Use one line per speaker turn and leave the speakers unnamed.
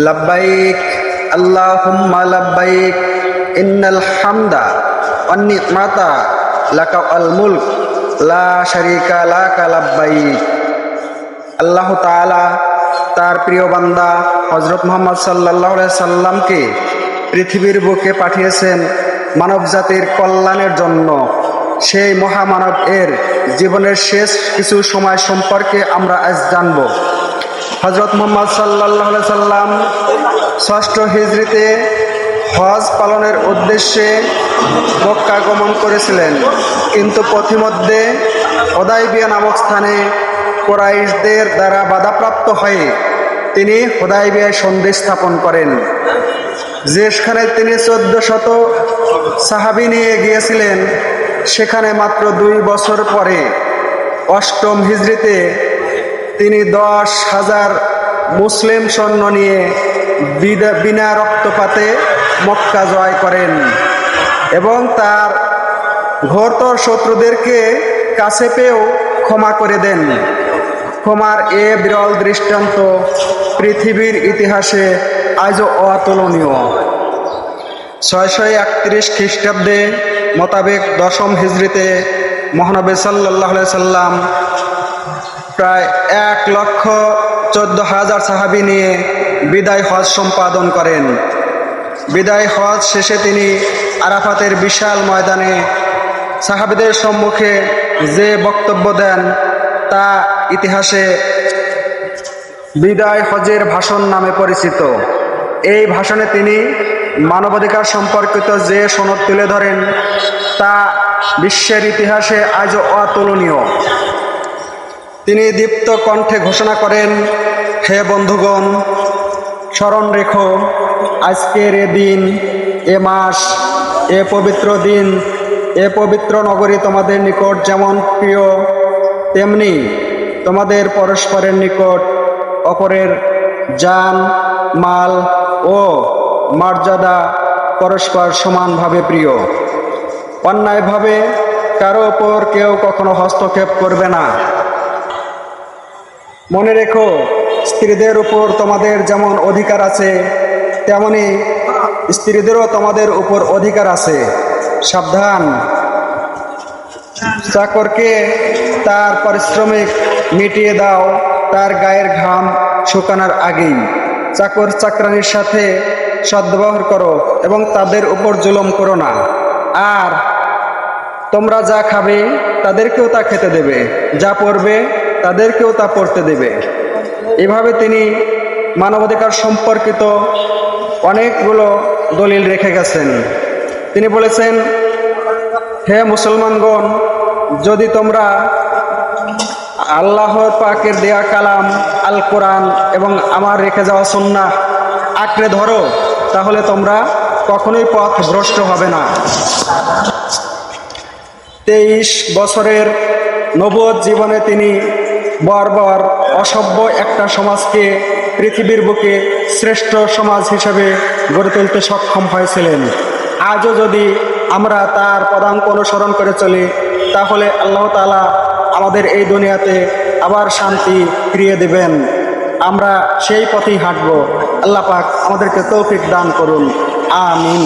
লাব্বাইক আল্লাহুম্মা লাব্বাইক ইন্নাল হামদা ওয়ান নি'মাতা লাকা ওয়াল মুলক লা শারীকা লাকা লাব্বাইক। আল্লাহ তাআলা তার প্রিয় বান্দা হযরত মুহাম্মদ সাল্লাল্লাহু আলাইহি সাল্লামকে পৃথিবীর বুকে পাঠিয়েছেন মানব জাতির কল্যাণের জন্য। সেই মহামানব এর জীবনের শেষ কিছু সময় সম্পর্কে আমরা আজ জানব। হযরত মুহাম্মদ সাল্লাল্লাহু আলাইহি সাল্লাম ৬ষ্ঠ হিজরিতে হজ পালনের উদ্দেশ্যে মক্কা গমন করেছিলেন, কিন্তু পথিমধ্যে হুদায়বিয়া নামক স্থানে কুরাইশদের দ্বারা বাধাপ্রাপ্ত হয়ে তিনি হুদায়বিয়ায় সন্ধি স্থাপন করেন। যেখানে তিনি ১৪০০ সাহাবী নিয়ে গিয়েছিলেন, সেখানে মাত্র ২ বছর পরে ৮ম হিজরিতে তিনি ১০,০০০ মুসলিম সৈন্য নিয়ে বিনা রক্তপাতে মক্কা জয় করেন এবং তার ঘোরতর শত্রুদেরকে কাছে পেয়েও ক্ষমা করে দেন। ক্ষমার এ বিরল দৃষ্টান্ত পৃথিবীর ইতিহাসে আজও অতুলনীয়। ৬৩১ খ্রিস্টাব্দে মোতাবেক ১০ম হিজরিতে মহানবী সাল্লাল্লাহু আলাইহি সাল্লাম প্রায় ১,১৪,০০০ সাহাবী নিয়ে বিদায় হজ সম্পাদন করেন। বিদায় হজ শেষে তিনি আরাফাতের বিশাল ময়দানে সাহাবীদের সম্মুখে যে বক্তব্য দেন তা ইতিহাসে বিদায় হজের ভাষণ নামে পরিচিত। এই ভাষণে তিনি মানবাধিকার সম্পর্কিত যে সনদ তুলে ধরেন তা বিশ্বের ইতিহাসে আজও অতুলনীয়। তিনি দীপ্ত কণ্ঠে ঘোষণা করেন, হে বন্ধুগণ, স্মরণ রেখো আজকের এ দিন, এ মাস, এ পবিত্র দিন, এ পবিত্র নগরী তোমাদের নিকট যেমন প্রিয়, তেমনি তোমাদের পরস্পরের নিকট অপরের জান, মাল ও মর্যাদা পরস্পর সমানভাবে প্রিয়। অন্যায়ভাবে কারো ওপর কেউ কখনো হস্তক্ষেপ করবে না। মনে রেখো, স্ত্রীদের উপর তোমাদের যেমন অধিকার আছে, তেমনি স্ত্রীদেরও তোমাদের উপর অধিকার আছে। সাবধান, চাকরকে তার পারিশ্রমিক মিটিয়ে দাও তার গায়ের ঘাম শুকানোর আগেই। চাকর চাকরানির সাথে সদ্ব্যবহার করো এবং তাদের উপর জুলুম করো না। আর তোমরা যা খাবে তাদেরকেও তা খেতে দেবে, যা পরবে তাদেরকেও তা পরতে দেবে। এভাবে তিনি মানবাধিকার সম্পর্কিত অনেকগুলো দলিল রেখে গেছেন। তিনি বলেছেন, হে মুসলমানগণ, যদি তোমরা আল্লাহর পাকের দেয়া কালাম আল কোরআন এবং আমার রেখে যাওয়া সুন্নাহ আঁকড়ে ধরো, তাহলে তোমরা কখনোই পথ ভ্রষ্ট হবে না। 23 বছরের নবুয়ত জীবনে তিনি বর্বর অসভ্য একটা সমাজকে পৃথিবীর বুকে শ্রেষ্ঠ সমাজ হিসেবে গড়ে তুলতে সক্ষম হয়েছিলেন। আজও যদি আমরা তার পদাঙ্ক অনুসরণ করে চলি, তাহলে আল্লাহ তাআলা আমাদের এই দুনিয়াতে আবার শান্তি ফিরিয়ে দেবেন। আমরা সেই পথেই হাঁটব। আল্লাহ পাক আমাদেরকে তৌফিক দান করুন। আমিন।